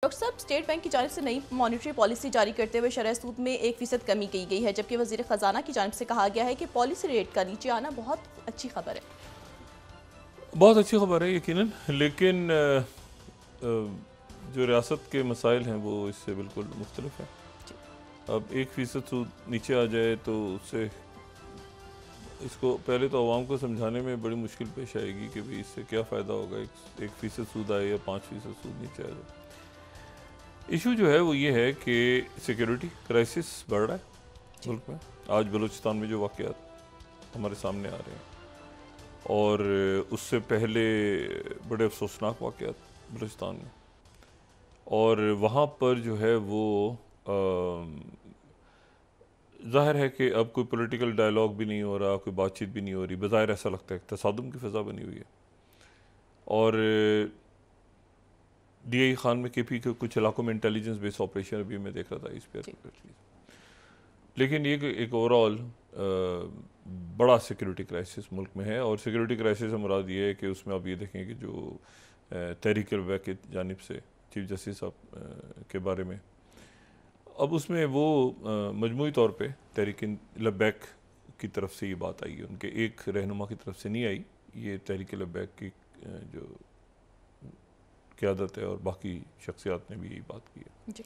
Doctor साहब, state bank की जानिब से नई मॉनेटरी पॉलिसी जारी करते हुए शरह सूद में 1% कमी की गई है, जबकि वजीर खजाना की जानिब से कहा गया है कि पॉलिसी रेट का नीचे आना बहुत अच्छी खबर है। बहुत अच्छी खबर है यकीनन, लेकिन जो रियासत के मसाइल हैं वो इससे बिल्कुल मुख्तलिफ है। अब 1% सूद नीचे आ जाए तो उससे इसको पहले तो आवाम को समझाने में बड़ी मुश्किल पेश आएगी कि भाई इससे क्या फ़ायदा होगा, 1% सूद आए या 5% सूद नीचे आ जाए। इशू जो है वो ये है कि सिक्योरिटी क्राइसिस बढ़ रहा है मुल्क में। आज बलूचिस्तान में जो वाक़यात हमारे सामने आ रहे हैं और उससे पहले बड़े अफसोसनाक वाक़यात बलूचिस्तान में, और वहाँ पर जो है वो ज़ाहिर है कि अब कोई पॉलिटिकल डायलॉग भी नहीं हो रहा, कोई बातचीत भी नहीं हो रही। बज़ाहिर ऐसा लगता है तसादुम की फ़ज़ा बनी हुई है। और DI खान में KP के कुछ इलाकों में इंटेलिजेंस बेस्ड ऑपरेशन अभी मैं देख रहा था इस पर। लेकिन ये एक ओवरऑल बड़ा सिक्योरिटी क्राइसिस मुल्क में है। और सिक्योरिटी क्राइसिस से मुराद ये है कि उसमें आप ये देखें कि जो तहरीक लब्बैक की जानिब से चीफ जस्टिस साहब के बारे में, अब उसमें वो मजमूई तौर पे तहरीक लब्बैक की तरफ से ये बात आई है, उनके एक रहनुमा की तरफ से नहीं आई। ये तहरीक लब्बैक की जो क़यादत है और बाकी शख्सियात ने भी यही बात की है।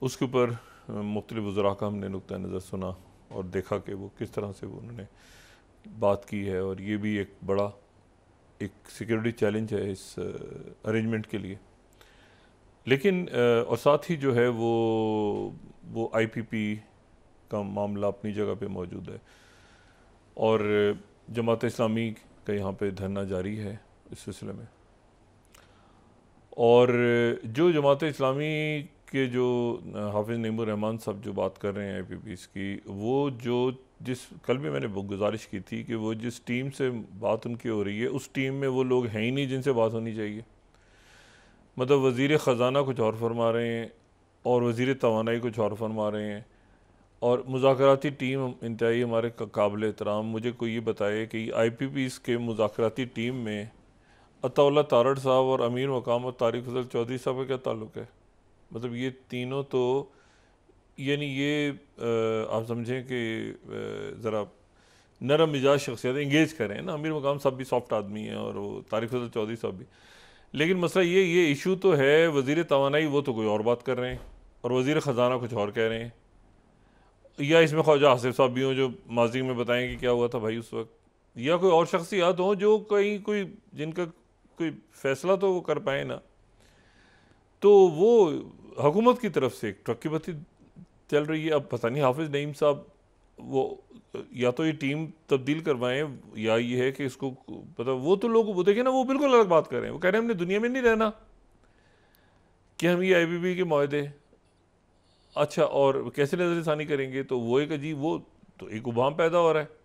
उसके ऊपर मुख्तलिफ वज़रा का हमने नुक्ता नज़र सुना और देखा कि वो किस तरह से वो उन्होंने बात की है। और ये भी एक बड़ा एक सिक्योरिटी चैलेंज है इस अरेंजमेंट के लिए। लेकिन और साथ ही जो है वो IPP का मामला अपनी जगह पे मौजूद है और जमात इस्लामी का यहाँ पे धरना जारी है इस सिलसिले में। और जो जमात इस्लामी के जो हाफिज़ नईमुर रहमान साहब जो बात कर रहे हैं IPPs की, वो जो जिस कल भी मैंने गुजारिश की थी कि वो जिस टीम से बात उनकी हो रही है उस टीम में वो लोग हैं ही नहीं जिनसे बात होनी चाहिए। मतलब वज़ीर ख़जाना कुछ और फरमा रहे हैं और वज़ीर तवानाई कुछ और फरमा रहे हैं, और मुज़ाकराती टीम इंतहाई हमारे काबिल एहतराम। मुझे कोई ये बताए कि IPPs के मुज़ाकराती टीम में अताउल्लाह तारड़ साहब और अमीर मकाम और तारिक फजल चौधरी साहब का क्या ताल्लुक़ है? मतलब ये तीनों तो यानी ये आप समझें कि ज़रा नरम मिजाज शख्सियत इंगेज करें ना। अमीर मकाम साहब भी सॉफ्ट आदमी हैं और वो तारिक फजल चौधरी साहब भी। लेकिन मसला ये इशू तो है वज़ीर तवानाई वो तो कोई और बात कर रहे हैं और वज़ीर ख़जाना कुछ और कह रहे हैं। या इसमें ख्वाजा आसिफ साहब भी हों जो माजी में बताएं कि क्या हुआ था भाई उस वक्त, या कोई और शख्सियात हों जो कहीं कोई जिनका कोई फैसला तो वो कर पाए ना। तो वो हुकूमत की तरफ से एक ट्रक की बत्ती चल रही है। अब पता नहीं हाफिज़ नईम साहब वो या तो ये टीम तब्दील करवाएं या ये है कि इसको पता, वो तो लोग वो देखें ना, वो बिल्कुल अलग बात कर रहे हैं। वो कह रहे हैं हमने दुनिया में नहीं रहना कि हम ये IPP के मुआहदे, अच्छा और कैसे नज़रसानी करेंगे? तो वो एक अजीब, वो तो एक उबाम पैदा हो रहा है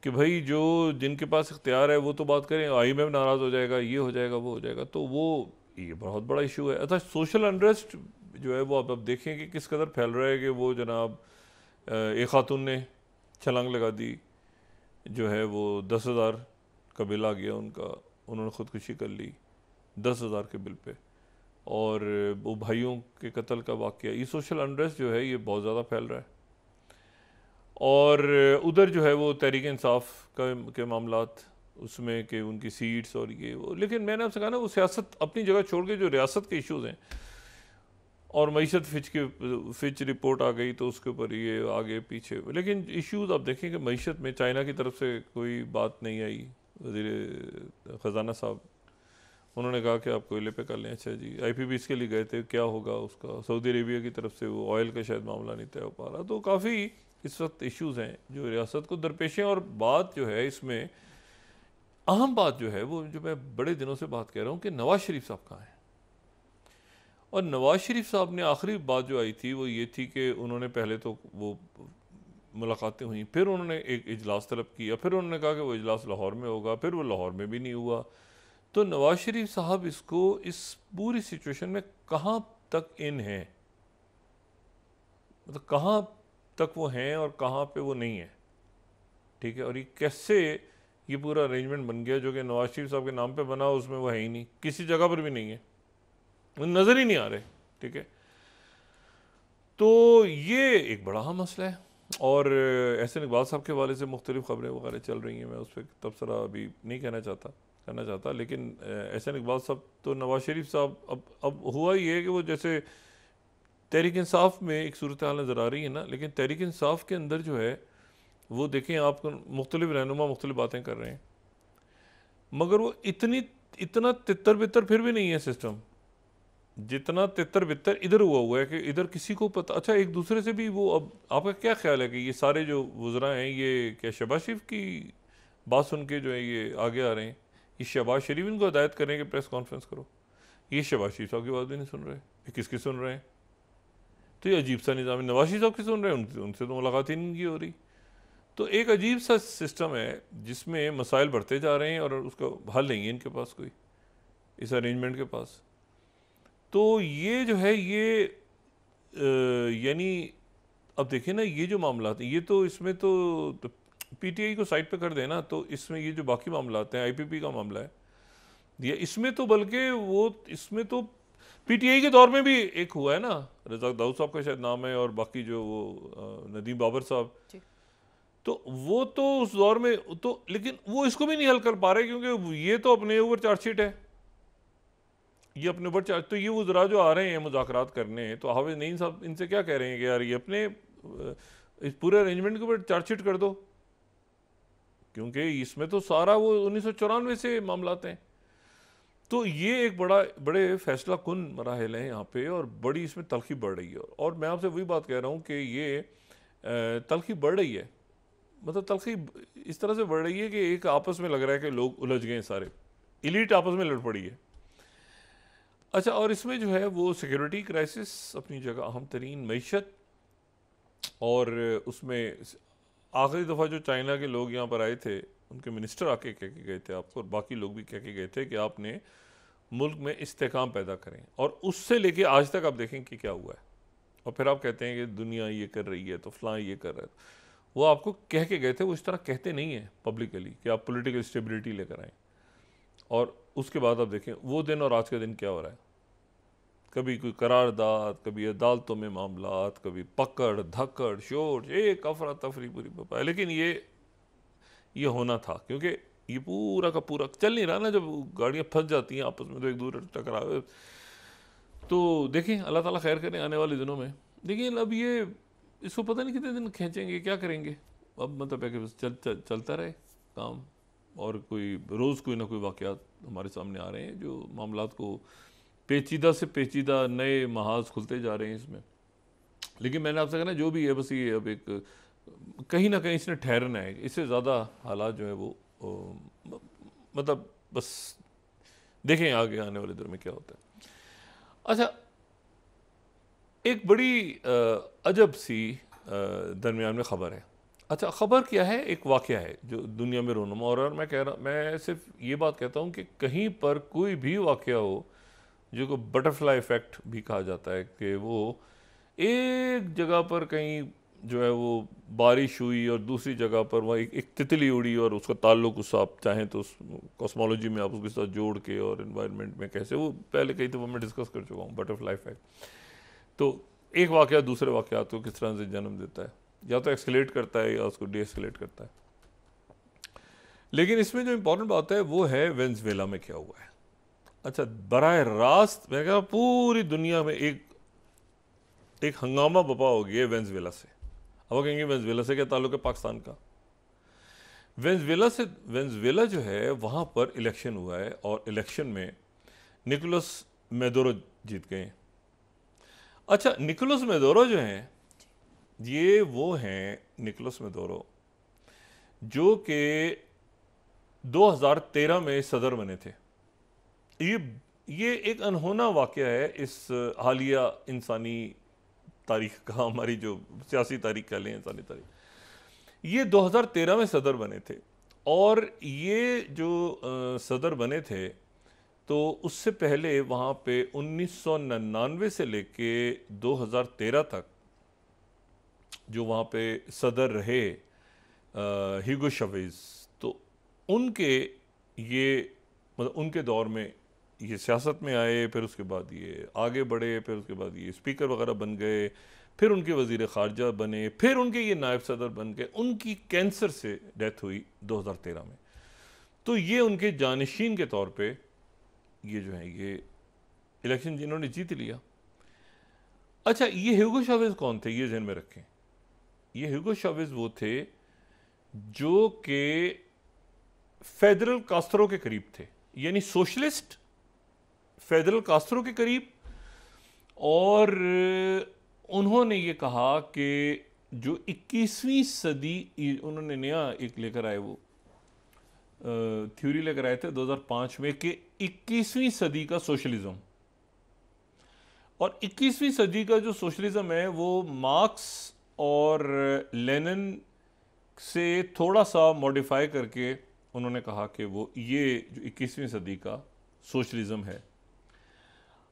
कि भाई जो जिनके पास इख्तियार है वो तो बात करें, IMF नाराज़ हो जाएगा, ये हो जाएगा, वो हो जाएगा। तो वो ये बहुत बड़ा इशू है। अच्छा, सोशल अनरेस्ट जो है वो अब देखें कि किस कदर फैल रहा है कि वो जनाब एक खातून ने छलांग लगा दी, जो है वो 10,000 का बिल आ गया उनका, उन्होंने ख़ुदकुशी कर ली 10,000 के बिल पे। और वो भाइयों के कत्ल का वाक़या, ये सोशल अनरेस्ट जो है ये बहुत ज़्यादा फैल रहा है। और उधर जो है वो तहरीक इंसाफ के मामलात, उसमें कि उनकी सीट्स और ये वो। लेकिन मैंने आपसे कहा ना, वो सियासत अपनी जगह छोड़ के जो रियासत के इश्यूज़ हैं, और मईशत फिच रिपोर्ट आ गई तो उसके ऊपर ये आगे पीछे। लेकिन इश्यूज़ आप देखें कि मईशत में चाइना की तरफ से कोई बात नहीं आई। वज़ीर ख़जाना साहब उन्होंने कहा कि आप कोयले पे कर लें। अच्छा जी, IPPs के लिए गए थे, क्या होगा उसका? सऊदी अरेबिया की तरफ से वो ऑयल का शायद मामला नहीं तय हो पा रहा। तो काफ़ी इस वक्त इश्यूज़ हैं जो रियासत को दरपेश हैं। और बात जो है इसमें अहम बात जो है वो, जो मैं बड़े दिनों से बात कह रहा हूँ कि नवाज़ शरीफ साहब कहाँ हैं। और नवाज़ शरीफ साहब ने आखिरी बात जो आई थी वो ये थी कि उन्होंने पहले तो वो मुलाकातें हुई, फिर उन्होंने एक इजलास तलब किया, फिर उन्होंने कहा कि वो इजलास लाहौर में होगा, फिर वो लाहौर में भी नहीं हुआ। तो नवाज़ शरीफ साहब इसको इस पूरी सिचुएशन में कहाँ तक इन हैं, मतलब कहाँ तक वो हैं और कहाँ पे वो नहीं है, ठीक है। और ये कैसे ये पूरा अरेंजमेंट बन गया जो कि नवाज शरीफ साहब के नाम पे बना, उसमें वो है ही नहीं, किसी जगह पर भी नहीं है। नज़र ही नहीं आ रहे। ठीक है, तो ये एक बड़ा अहम मसला है। और एहसन इकबाल साहब के हवाले से मुख्तलिफ खबरें वगैरह चल रही हैं, मैं उस पर तबसरा अभी नहीं करना चाहता, लेकिन एहसन इकबाल साहब तो नवाज शरीफ साहब, अब हुआ ये है कि वो जैसे तहरीक इंसाफ में एक सूरत हाल नज़र आ रही है ना, लेकिन तहरीक इंसाफ के अंदर जो है वो देखें आप, मुख्तलिफ रहनुमा मुख्तलिफ बातें कर रहे हैं, मगर वो इतना तितर बितर फिर भी नहीं है सिस्टम जितना तितर बितर इधर हुआ है कि इधर किसी को पता। अच्छा, एक दूसरे से भी वो, अब आपका क्या ख्याल है कि ये सारे जो वज़रा हैं, ये क्या शहबाज शरीफ की बात सुन के जो है ये आगे आ रहे हैं? ये शहबाज शरीफ इनको हिदायत करें कि प्रेस कॉन्फ्रेंस करो, ये शहबाज शरीफ साहब की बात भी नहीं सुन रहे, ये किसकी सुन रहे हैं? तो ये अजीब सा निज़ाम है। नवाज शरीफ साहब की सुन रहे हैं, उनसे तो मुलाकात ही नहीं हो रही। तो एक अजीब सा सिस्टम है जिसमें मसाइल बढ़ते जा रहे हैं और उसका हल नहीं है इनके पास कोई, इस अरेंजमेंट के पास। तो ये जो है ये यानी अब देखिए ना, ये जो मामला हैं, ये तो इसमें तो पीटीआई को साइड पे कर देना, तो इसमें ये जो बाकी मामला हैं, आईपीपी का मामला है ये, इसमें तो बल्कि वो, इसमें तो पीटीआई के दौर में भी एक हुआ है ना, रज़ाक दाऊद साहब का शायद नाम है, और बाकी जो वो नदीम बाबर साहब, तो वो तो उस दौर में तो, लेकिन वो इसको भी नहीं हल कर पा रहे क्योंकि ये तो अपने ऊपर चार्जशीट है, ये अपने ऊपर चार्ज। तो ये वज़रा जो आ रहे हैं मुज़ाकरात करने, तो हाफिज़ नईम साहब इनसे क्या कह रहे हैं कि यार ये अपने इस पूरे अरेंजमेंट के ऊपर चार्जशीट कर दो, क्योंकि इसमें तो सारा वो 1994 से मामलात हैं। तो ये एक बड़े फैसला कुन मराहिल हैं यहाँ पे, और बड़ी इसमें तलखी बढ़ रही है। और मैं आपसे वही बात कह रहा हूँ कि ये तलखी बढ़ रही है, मतलब तलखी इस तरह से बढ़ रही है कि एक आपस में लग रहा है कि लोग उलझ गए, सारे इलीट आपस में लड़ पड़ी है। अच्छा, और इसमें जो है वो सिक्योरिटी क्राइसिस अपनी जगह अहम तरीन, मईशत, और उसमें आखिरी दफ़ा जो चाइना के लोग यहाँ पर आए थे, उनके मिनिस्टर आके कह के गए थे आपको, और बाकी लोग भी कह के गए थे कि आपने मुल्क में इस्तेकाम पैदा करें, और उससे लेके आज तक आप देखें कि क्या हुआ है। और फिर आप कहते हैं कि दुनिया ये कर रही है तो फलां ये कर रहा है, वो आपको कह के गए थे, वो इस तरह कहते नहीं है पब्लिकली कि आप पॉलिटिकल स्टेबिलिटी लेकर आएँ। और उसके बाद आप देखें वो दिन और आज का दिन क्या हो रहा है, कभी कोई करारदाद, कभी अदालतों में मामलात, कभी पकड़ धक्कड़ शोर, एक अफरा तफरी पूरी बपा। लेकिन ये होना था, क्योंकि ये पूरा का पूरा चल नहीं रहा ना, जब गाड़ियाँ फंस जाती हैं आपस में तो एक दूसरे टकरावे। तो देखें, अल्लाह ताला खैर करें आने वाले दिनों में। लेकिन अब ये इसको पता नहीं कितने दिन खींचेंगे, क्या करेंगे। अब मतलब है कि बस चलता रहे काम, और कोई रोज़ कोई ना कोई वाक़यात हमारे सामने आ रहे हैं जो मामलात को पेचीदा से पेचीदा नए महाज खुलते जा रहे हैं इसमें। लेकिन मैंने आपसे कहना जो भी है, बस ये अब एक कहीं ना कहीं इसने ठहरना है, इससे ज़्यादा हालात जो है वो मतलब बस देखें आगे आने वाले दिनों में क्या होता है। अच्छा, एक बड़ी अजब सी दरमियान में ख़बर है। अच्छा, ख़बर क्या है, एक वाक़या है जो दुनिया में रोनुमा हो रहा है, और मैं सिर्फ ये बात कहता हूँ कि कहीं पर कोई भी वाक़या हो जो को बटरफ्लाई इफ़ेक्ट भी कहा जाता है, कि वो एक जगह पर कहीं जो है वो बारिश हुई और दूसरी जगह पर वहाँ एक तितली उड़ी, और उसका ताल्लुक उससे आप चाहें तो उस कॉस्मोलॉजी में आप उसके साथ जोड़ के, और इन्वायरमेंट में कैसे, वो पहले कई दफ़ा मैं डिस्कस कर चुका हूँ बटरफ्लाई इफ़ेक्ट। तो एक वाक़या दूसरे वाक़यात को किस तरह से जन्म देता है, या तो एक्सकलेट करता है या उसको डीएस्केलेट करता है। लेकिन इसमें जो इम्पोर्टेंट बात है वो है वेनेज़ुएला में क्या हुआ है। अच्छा, बराह रास्त मैं कह पूरी दुनिया में एक हंगामा बपा हो गया है वेनेज़ुएला से। अब कहेंगे वेनेज़ुएला से क्या ताल्लुक है पाकिस्तान का। वेनेज़ुएला जो है वहाँ पर इलेक्शन हुआ है, और इलेक्शन में निकोलस मेडोरो जीत गए। अच्छा, निकोलस मेडोरो जो हैं, ये वो हैं निकोलस मेडोरो जो कि 2013 में सदर बने थे। ये एक अनहोना वाक़या है इस हालिया इंसानी तारीख का, हमारी जो सियासी तारीख कह लें, इंसानी तारीख। ये 2013 में सदर बने थे, और ये जो सदर बने थे तो उससे पहले वहाँ पे 1999 से लेके 2013 तक जो वहाँ पे सदर रहे हीगो चावेज़, तो उनके ये मतलब उनके दौर में ये सियासत में आए, फिर उसके बाद ये आगे बढ़े, फिर उसके बाद ये स्पीकर वगैरह बन गए, फिर उनके वज़ीर ख़ारजा बने, फिर उनके ये नायब सदर बन गए। उनकी कैंसर से डेथ हुई 2013 में। तो ये उनके जानशीन के तौर पे ये जो है ये इलेक्शन जिन्होंने जीत लिया। अच्छा, ये ह्यूगो चावेज़ कौन थे, ये ज़हन में रखें। ये ह्यूगो चावेज़ वो थे जो कि फेडरल कास्त्रो के करीब थे, यानी सोशलिस्ट फेडरल कास्त्रो के करीब। और उन्होंने ये कहा कि जो 21वीं सदी, उन्होंने नया एक लेकर आए, वो थ्योरी लेकर आए थे 2005 में कि 21वीं सदी का सोशलिज्म, और 21वीं सदी का जो सोशलिज्म है वो मार्क्स और लेनिन से थोड़ा सा मॉडिफाई करके उन्होंने कहा कि वो ये जो 21वीं सदी का सोशलिज्म है।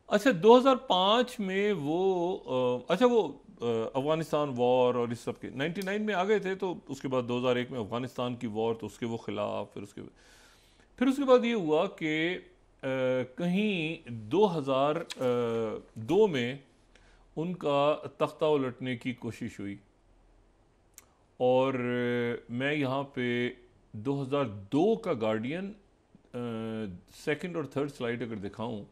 अच्छा, 2005 में वो अफ़गानिस्तान वॉर और इस सब के 99 में आ गए थे, तो उसके बाद 2001 में अफ़गानिस्तान की वॉर, तो उसके वो खिलाफ, फिर उसके बाद ये हुआ कि कहीं 2002 में उनका तख्ता उलटने की कोशिश हुई। और मैं यहाँ पे 2002 का गार्डियन सेकंड और थर्ड स्लाइड अगर दिखाऊं,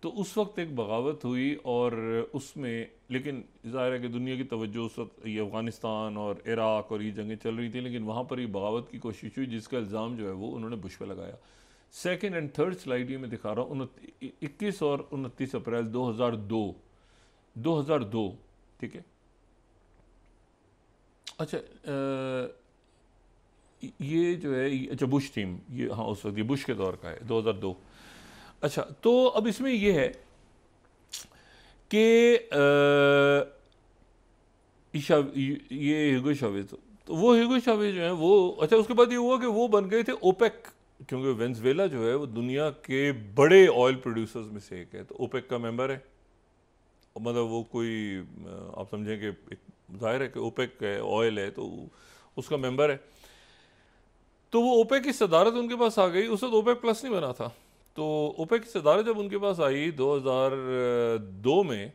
तो उस वक्त एक बगावत हुई, और उसमें लेकिन ज़ाहिर है कि दुनिया की तवज्जो उस वक्त ये अफ़गानिस्तान और इराक़ और ये जंगें चल रही थी, लेकिन वहाँ पर ये बगावत की कोशिश हुई, जिसका इल्ज़ाम जो है वो उन्होंने बुश पे लगाया। सेकंड एंड थर्ड स्लाइड ये मैं दिखा रहा हूँ, 21 और 29 अप्रैल 2002, ठीक है। अच्छा, ये जो है, अच्छा बुश टीम, ये हाँ उस वक्त ये बुश के दौर का है, 2002। अच्छा, तो अब इसमें यह है कि ये ह्यूगो चावेज़, तो वो ह्यूगो चावेज़ जो है वो, अच्छा उसके बाद ये हुआ कि वो बन गए थे ओपेक, क्योंकि वेनेजुएला जो है वो दुनिया के बड़े ऑयल प्रोड्यूसर्स में से एक है, तो ओपेक का मेंबर है। मतलब वो कोई, आप समझें कि जाहिर है कि ओपेक है, ऑयल है, तो उसका मेंबर है। तो वो ओपेक की सदारत उनके पास आ गई। उस वक्त ओपेक प्लस नहीं बना था, तो ओपेक की सदारत जब उनके पास आई 2002 में,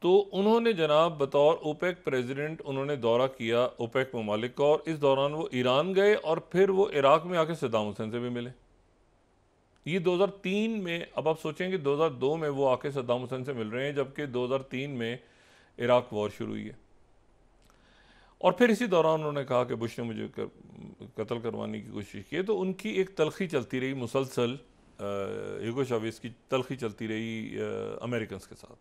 तो उन्होंने जनाब बतौर ओपेक प्रेसिडेंट उन्होंने दौरा किया ओपेक ममालिक का, और इस दौरान वो ईरान गए, और फिर वो इराक़ में आके सद्दाम हुसैन से भी मिले। ये 2003 में, अब आप सोचेंगे 2002 में वो आके सद्दाम हुसैन से मिल रहे हैं, जबकि 2003 में इराक़ वॉर शुरू हुई है। और फिर इसी दौरान उन्होंने कहा कि बुश ने मुझे कत्ल करवाने की कोशिश की। तो उनकी एक तलखी चलती रही मुसलसल, ह्यूगो चावेज़ की तलखी चलती रही अमेरिकन के साथ।